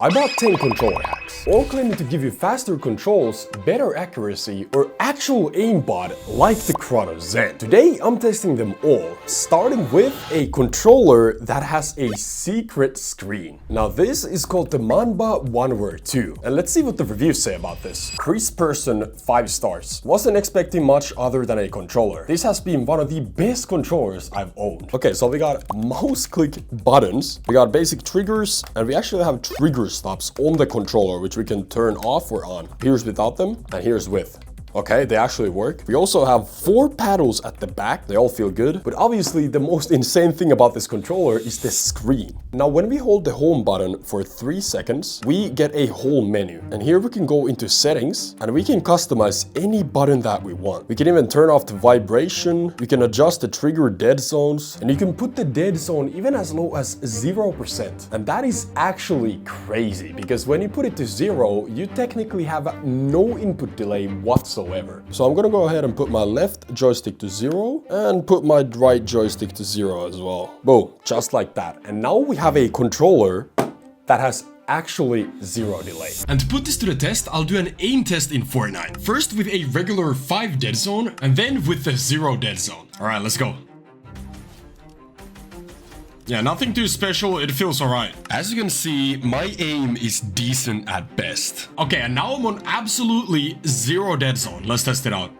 I bought 10 controller hacks, all claiming to give you faster controls, better accuracy, or actual aimbot like the Chronus Zen. Today I'm testing them all, starting with a controller that has a secret screen. Now this is called the Manba 2, and let's see what the reviews say about this. Chris Person 5 stars. Wasn't expecting much other than a controller. This has been one of the best controllers I've owned. Okay, so we got mouse click buttons, we got basic triggers, and we actually have trigger stops on the controller which we can turn off or on. Here's without them and here's with. Okay, they actually work. We also have 4 paddles at the back. They all feel good. But obviously the most insane thing about this controller is the screen. Now when we hold the home button for 3 seconds, we get a whole menu. And here we can go into settings and we can customize any button that we want. We can even turn off the vibration. We can adjust the trigger dead zones. And you can put the dead zone even as low as 0%. And that is actually crazy because when you put it to 0, you technically have no input delay whatsoever. So I'm gonna go ahead and put my left joystick to 0 and put my right joystick to 0 as well. Boom, just like that. And now we have a controller that has actually 0 delay. And to put this to the test, I'll do an aim test in Fortnite. First with a regular 5 dead zone and then with the 0 dead zone. All right, let's go. Yeah, nothing too special, it feels alright. As you can see, my aim is decent at best. Okay, and now I'm on absolutely 0 dead zone. Let's test it out.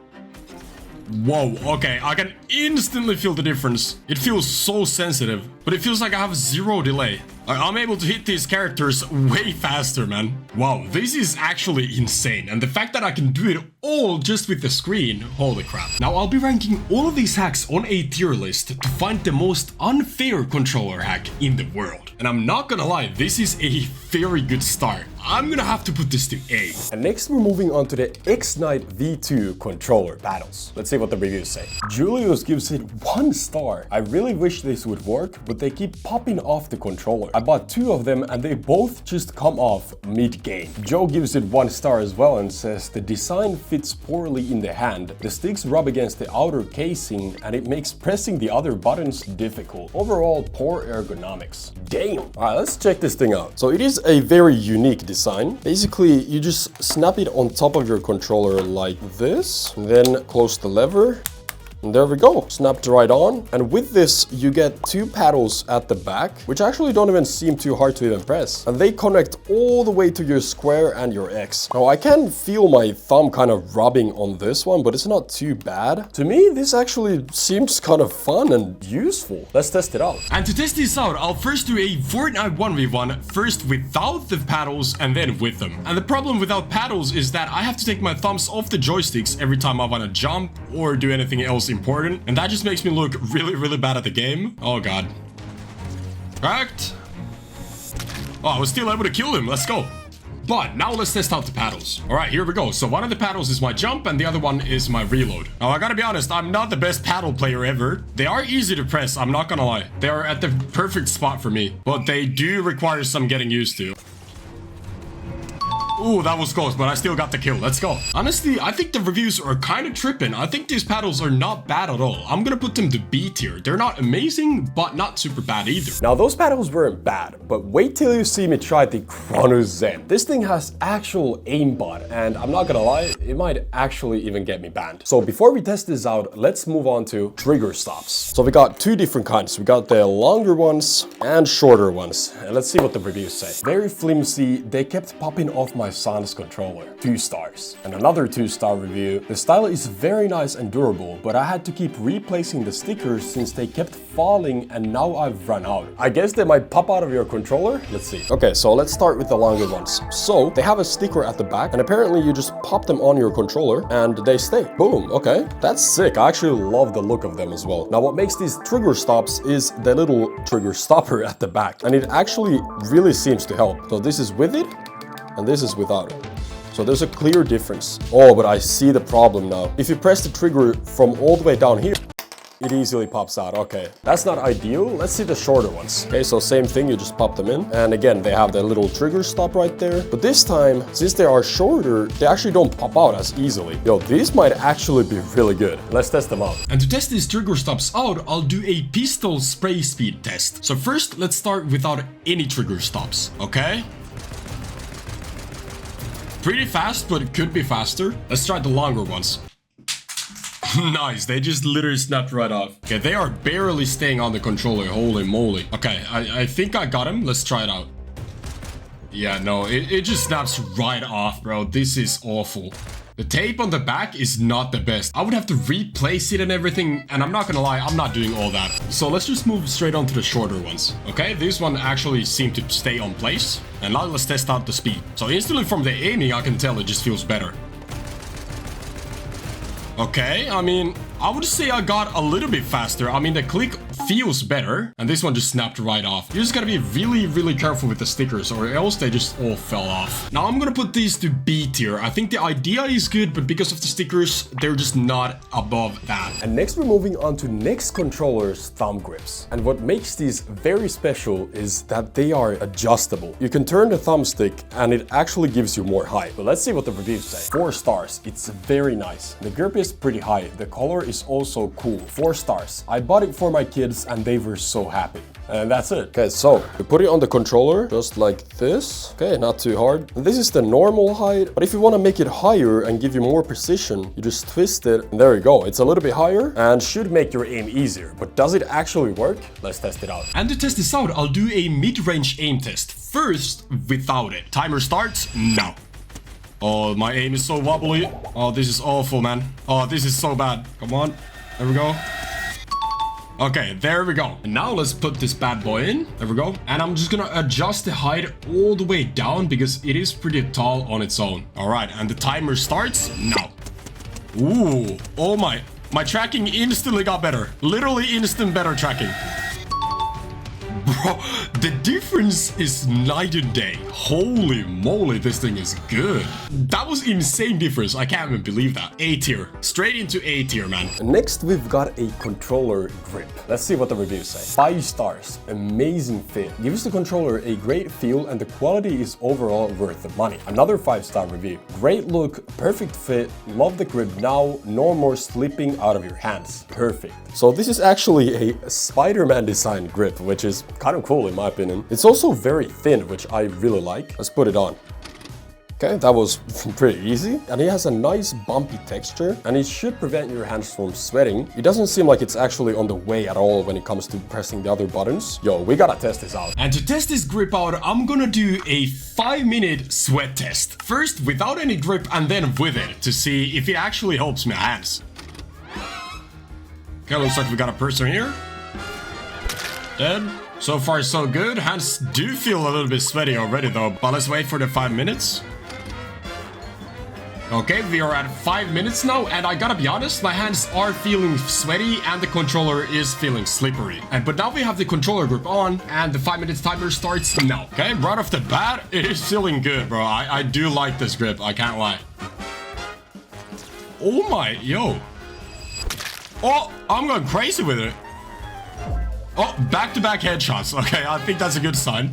Whoa, okay, I can instantly feel the difference. It feels so sensitive, but it feels like I have 0 delay. I'm able to hit these characters way faster, man. Wow, this is actually insane. And the fact that I can do it all just with the screen, holy crap. Now I'll be ranking all of these hacks on a tier list to find the most unfair controller hack in the world. And I'm not gonna lie, this is a very good start. I'm gonna have to put this to A. And next we're moving on to the Xite V2 controller battles. Let's see what the reviews say. Julius gives it 1 star. I really wish this would work, but they keep popping off the controller. I bought 2 of them and they both just come off mid-game. Joe gives it 1 star as well and says the design fits poorly in the hand. The sticks rub against the outer casing and it makes pressing the other buttons difficult. Overall, poor ergonomics. Damn! Alright, let's check this thing out. So it is a very unique design. Basically, you just snap it on top of your controller like this, and then close the lever. And there we go, snapped right on. And with this, you get 2 paddles at the back, which actually don't even seem too hard to even press. And they connect all the way to your square and your X. Now, I can feel my thumb kind of rubbing on this one, but it's not too bad. To me, this actually seems kind of fun and useful. Let's test it out. And to test this out, I'll first do a Fortnite 1v1, first without the paddles and then with them. And the problem without paddles is that I have to take my thumbs off the joysticks every time I want to jump or do anything else important, and that just makes me look really bad at the game. Oh god. Correct. Oh, I was still able to kill him. Let's go. But now let's test out the paddles. All right, here we go. So one of the paddles is my jump and the other one is my reload. Now I gotta be honest, I'm not the best paddle player ever. They are easy to press, I'm not gonna lie. They are at the perfect spot for me, but they do require some getting used to. Ooh, that was close, but I still got the kill. Let's go. Honestly, I think the reviews are kind of tripping. I think these paddles are not bad at all. I'm gonna put them to B tier. They're not amazing, but not super bad either. Now, those paddles weren't bad, but wait till you see me try the Chronus Zen. This thing has actual aimbot, and I'm not gonna lie, it might actually even get me banned. So before we test this out, let's move on to trigger stops. So we got 2 different kinds. We got the longer ones and shorter ones. And let's see what the reviews say. Very flimsy. They kept popping off my son's controller. 2 stars. And another 2-star review. The style is very nice and durable, but I had to keep replacing the stickers since they kept falling and now I've run out. I guess they might pop out of your controller. Let's see. Okay, so let's start with the longer ones. So they have a sticker at the back and apparently you just pop them on your controller and they stay. Boom. Okay, that's sick. I actually love the look of them as well. Now what makes these trigger stops is the little trigger stopper at the back, and it actually really seems to help. So this is with it and this is without it. So there's a clear difference. Oh, but I see the problem now. If you press the trigger from all the way down here, it easily pops out. Okay, that's not ideal. Let's see the shorter ones. Okay, so same thing, you just pop them in. And again, they have the little trigger stop right there. But this time, since they are shorter, they actually don't pop out as easily. Yo, these might actually be really good. Let's test them out. And to test these trigger stops out, I'll do a pistol spray speed test. So first, let's start without any trigger stops, okay? pretty fast, but it could be faster. Let's try the longer ones. Nice, they just literally snapped right off. Okay, they are barely staying on the controller. Holy moly. Okay, I think I got him. Let's try it out. Yeah, no, it just snaps right off, bro. This is awful. The tape on the back is not the best. I would have to replace it and everything, and I'm not gonna lie, I'm not doing all that. So let's just move straight on to the shorter ones. Okay, this one actually seemed to stay on place. And now let's test out the speed. So instantly from the aiming, I can tell it just feels better. Okay, I mean, I would say I got a little bit faster. I mean, the click feels better, and this one just snapped right off. You just gotta be really careful with the stickers, or else they just all fell off. Now I'm gonna put these to B tier. I think the idea is good, but because of the stickers, they're just not above that. And next we're moving on to next controller's thumb grips. And what makes these very special is that they are adjustable. You can turn the thumbstick and it actually gives you more height. But let's see what the reviews say. 4 stars. It's very nice. The grip is pretty high. The color is also cool. 4 stars. I bought it for my kids and they were so happy. And that's it. Okay, so you put it on the controller just like this. Okay, not too hard. And this is the normal height, but if you want to make it higher and give you more precision, you just twist it and there you go. It's a little bit higher and should make your aim easier. But does it actually work? Let's test it out. And to test this out, I'll do a mid-range aim test. First, without it. Timer starts now. Oh, my aim is so wobbly. Oh, this is awful, man. Oh, this is so bad. Come on. There we go. Okay, there we go. And now let's put this bad boy in. There we go. And I'm just gonna adjust the height all the way down because it is pretty tall on its own. All right, and the timer starts now. Ooh, oh my. My tracking instantly got better. Literally instant better tracking. Bro, the difference is night and day. Holy moly, this thing is good. That was insane difference. I can't even believe that. A tier. Straight into A tier, man. Next, we've got a controller grip. Let's see what the reviews say. 5 stars. Amazing fit. Gives the controller a great feel and the quality is overall worth the money. Another 5-star review. Great look, perfect fit, love the grip now, no more slipping out of your hands. Perfect. So this is actually a Spider-Man design grip, which is kind of cool in my opinion. It's also very thin, which I really like. Let's put it on. Okay, that was pretty easy. And it has a nice bumpy texture and it should prevent your hands from sweating. It doesn't seem like it's actually on the way at all when it comes to pressing the other buttons. Yo, we gotta test this out. And to test this grip out, I'm gonna do a 5-minute sweat test. First without any grip and then with it to see if it actually helps my hands. Okay, looks like we got a person here. Dead. So far so good. Hands do feel a little bit sweaty already though, but let's wait for the 5 minutes. Okay, we are at 5 minutes now, and I gotta be honest, my hands are feeling sweaty and the controller is feeling slippery. But now we have the controller grip on and the 5 minutes timer starts now. Okay, right off the bat, it is feeling good, bro. I do like this grip, I can't lie. Oh my, yo. Oh, I'm going crazy with it. Oh, back-to-back headshots. Okay, I think that's a good sign.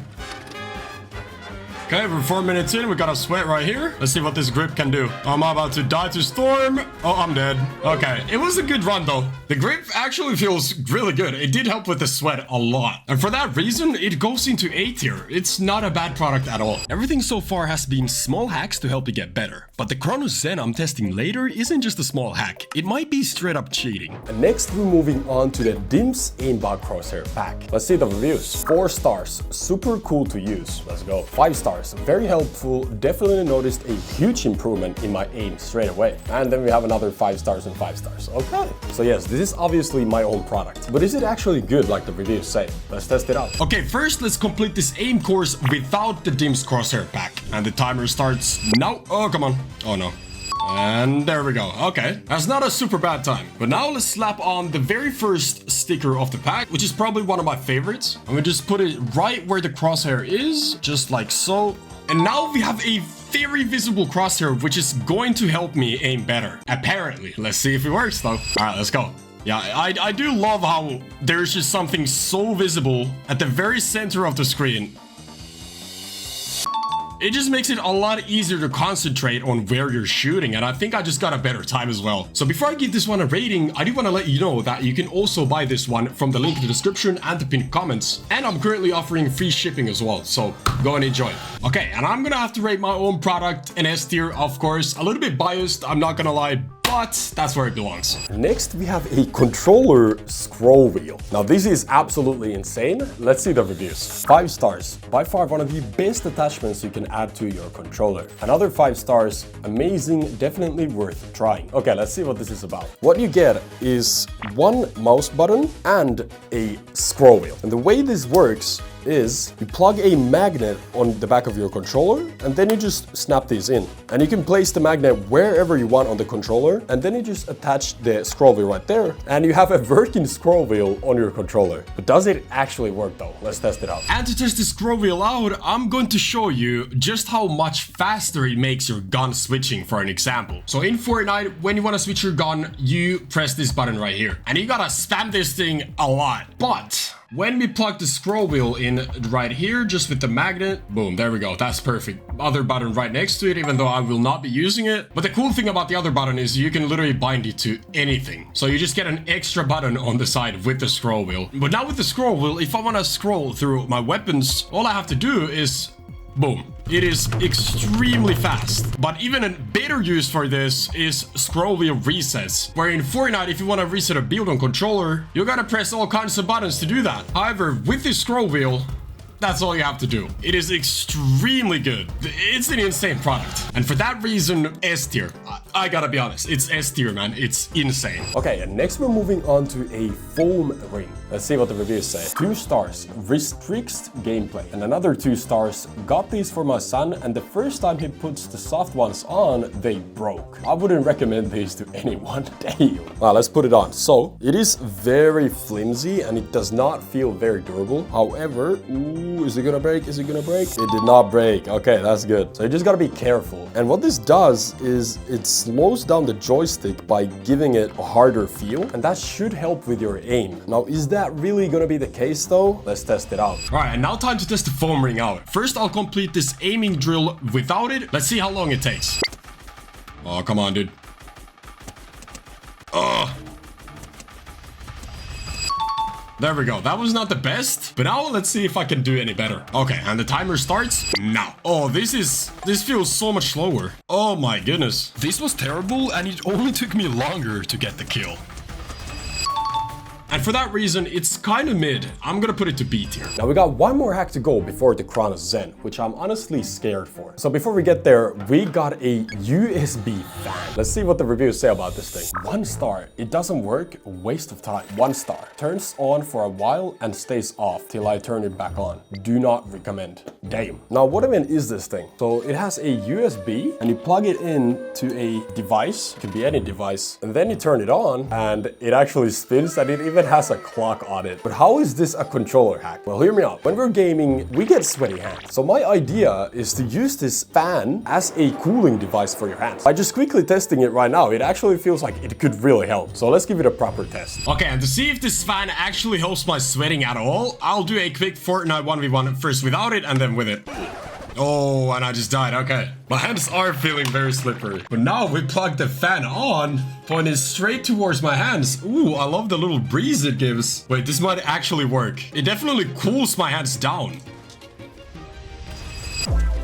Okay, we're 4 minutes in. We got a sweat right here. Let's see what this grip can do. I'm about to die to storm. Oh, I'm dead. Okay, it was a good run though. The grip actually feels really good. It did help with the sweat a lot. And for that reason, it goes into A tier. It's not a bad product at all. Everything so far has been small hacks to help you get better. But the Chronus Zen I'm testing later isn't just a small hack. It might be straight up cheating. And next, we're moving on to the Dymbz Aimbot crosshair pack. Let's see the reviews. 4 stars. Super cool to use. Let's go. 5 stars. Very helpful. Definitely noticed a huge improvement in my aim straight away. And then we have another 5 stars and 5 stars. Okay. So yes, this is obviously my own product. But is it actually good like the reviews say? Let's test it out. Okay, first let's complete this aim course without the Dymbz crosshair pack. And the timer starts now. Oh, come on. Oh no. And there we go. Okay, that's not a super bad time. But now let's slap on the very first sticker of the pack, which is probably one of my favorites. And we just put it right where the crosshair is, just like so. And now we have a very visible crosshair, which is going to help me aim better. Apparently. Let's see if it works though. All right, let's go. Yeah, I do love how there's just something so visible at the very center of the screen. It just makes it a lot easier to concentrate on where you're shooting, and I think I just got a better time as well. So before I give this one a rating, I do want to let you know that you can also buy this one from the link in the description and the pinned comments, and I'm currently offering free shipping as well, so go and enjoy. Okay, and I'm gonna have to rate my own product an S tier, of course. A little bit biased, I'm not gonna lie, but that's where it belongs. Next, we have a controller scroll wheel. Now, this is absolutely insane. Let's see the reviews. 5 stars. By far one of the best attachments you can add to your controller. Another 5 stars. Amazing, definitely worth trying. Okay, let's see what this is about. What you get is one mouse button and a scroll wheel. And the way this works is you plug a magnet on the back of your controller and then you just snap these in. And you can place the magnet wherever you want on the controller and then you just attach the scroll wheel right there and you have a working scroll wheel on your controller. But does it actually work though? Let's test it out. And to test the scroll wheel out, I'm going to show you just how much faster it makes your gun switching, for an example. So in Fortnite, when you want to switch your gun, you press this button right here. And you gotta spam this thing a lot. But when we plug the scroll wheel in right here, just with the magnet, boom, there we go, that's perfect. Other button right next to it, even though I will not be using it. But the cool thing about the other button is you can literally bind it to anything. So you just get an extra button on the side with the scroll wheel. But now with the scroll wheel, if I want to scroll through my weapons, all I have to do is boom. It is extremely fast. But even a better use for this is scroll wheel resets, where in Fortnite, if you want to reset a build on controller, you gotta press all kinds of buttons to do that. However, with this scroll wheel, that's all you have to do. It is extremely good. It's an insane product. And for that reason, S tier. I gotta be honest, it's S tier, man. It's insane. Okay, and next we're moving on to a foam ring. Let's see what the reviews say. 2 stars, restricts gameplay. And another 2 stars, got these for my son, and the first time he puts the soft ones on, they broke. I wouldn't recommend these to anyone. Damn. Well, let's put it on. So, it is very flimsy and it does not feel very durable. However, ooh, is it gonna break? Is it gonna break? It did not break. Okay, that's good. So you just gotta be careful. And what this does is it slows down the joystick by giving it a harder feel, and that should help with your aim. Now, is that really gonna be the case though? Let's test it out. All right, and now time to test the foam ring out. First, I'll complete this aiming drill without it. Let's see how long it takes. Oh, come on, dude. There we go. That was not the best, but now let's see if I can do any better. Okay, and the timer starts now. Oh, this feels so much slower. Oh my goodness. This was terrible and it only took me longer to get the kill. And for that reason, it's kind of mid. I'm gonna put it to B tier. Now we got one more hack to go before the Chronus Zen, which I'm honestly scared for. So before we get there, we got a USB fan. Let's see what the reviews say about this thing. 1 star, it doesn't work, waste of time. 1 star, turns on for a while and stays off till I turn it back on. Do not recommend. Damn. Now what even is this thing? So it has a USB and you plug it in to a device, it could be any device, and then you turn it on and it actually spins and it even has a clock on it. But how is this a controller hack? Well, hear me out. When we're gaming, we get sweaty hands. So my idea is to use this fan as a cooling device for your hands. By just quickly testing it right now, it actually feels like it could really help. So let's give it a proper test. Okay, and to see if this fan actually helps my sweating at all, I'll do a quick Fortnite 1v1 first without it and then with it. Oh, and I just died. Okay. My hands are feeling very slippery. But now we plug the fan on, pointed straight towards my hands. Ooh, I love the little breeze it gives. Wait, this might actually work. It definitely cools my hands down.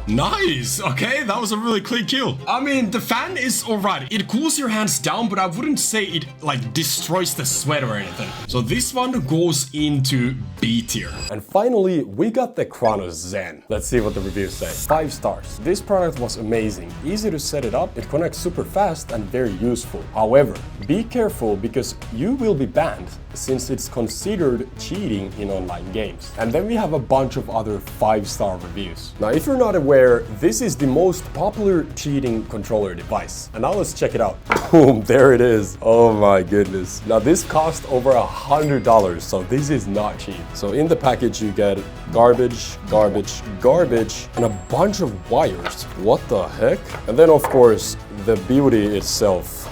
Nice. Okay, that was a really clean kill. I mean, the fan is alright. It cools your hands down, but I wouldn't say it like destroys the sweat or anything. So this one goes into B tier. And finally, we got the Chronus Zen. Let's see what the reviews say. 5 stars. This product was amazing. Easy to set it up. It connects super fast and very useful. However, be careful because you will be banned since it's considered cheating in online games. And then we have a bunch of other 5-star reviews. Now, if you're not aware, this is the most popular cheating controller device. And now let's check it out. Boom, there it is. Oh my goodness. Now this cost over $100, so this is not cheap. So in the package you get garbage, garbage, garbage, and a bunch of wires. What the heck? And then of course, the beauty itself.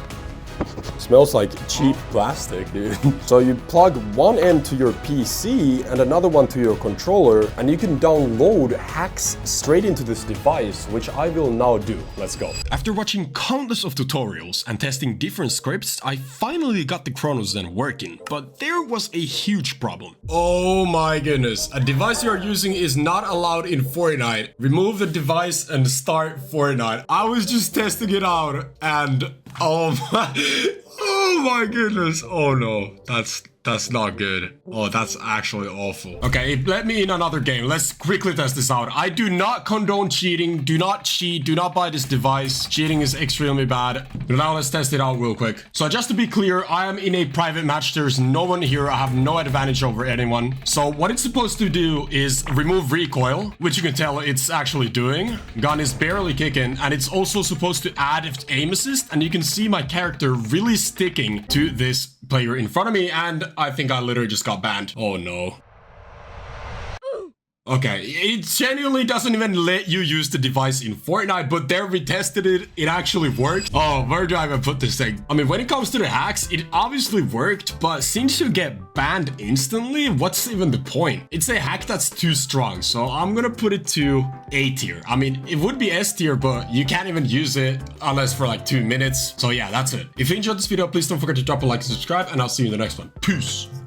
It's Smells like cheap plastic, dude. So you plug one end to your PC and another one to your controller, and you can download hacks straight into this device, which I will now do. Let's go. After watching countless of tutorials and testing different scripts, I finally got the Chronus Zen working, but there was a huge problem. Oh my goodness, a device you are using is not allowed in Fortnite. Remove the device and start Fortnite. I was just testing it out and oh my goodness. Oh no, that's not good. Oh, that's actually awful. Okay, it let me in another game. Let's quickly test this out. I do not condone cheating. Do not cheat. Do not buy this device. Cheating is extremely bad. But now let's test it out real quick. So just to be clear, I am in a private match. There's no one here. I have no advantage over anyone. So what it's supposed to do is remove recoil, which you can tell it's actually doing. Gun is barely kicking, and it's also supposed to add aim assist. And you can see my character really sticking to this player in front of me, and I think I literally just got banned. Oh no. Okay, it genuinely doesn't even let you use the device in Fortnite, but there we tested it. It actually worked. Oh, where do I even put this thing? I mean, when it comes to the hacks, it obviously worked, but since you get banned instantly, what's even the point? It's a hack that's too strong, so I'm gonna put it to A tier. I mean, it would be S tier, but you can't even use it unless for like 2 minutes. So yeah, that's it. If you enjoyed this video, please don't forget to drop a like and subscribe, and I'll see you in the next one. Peace.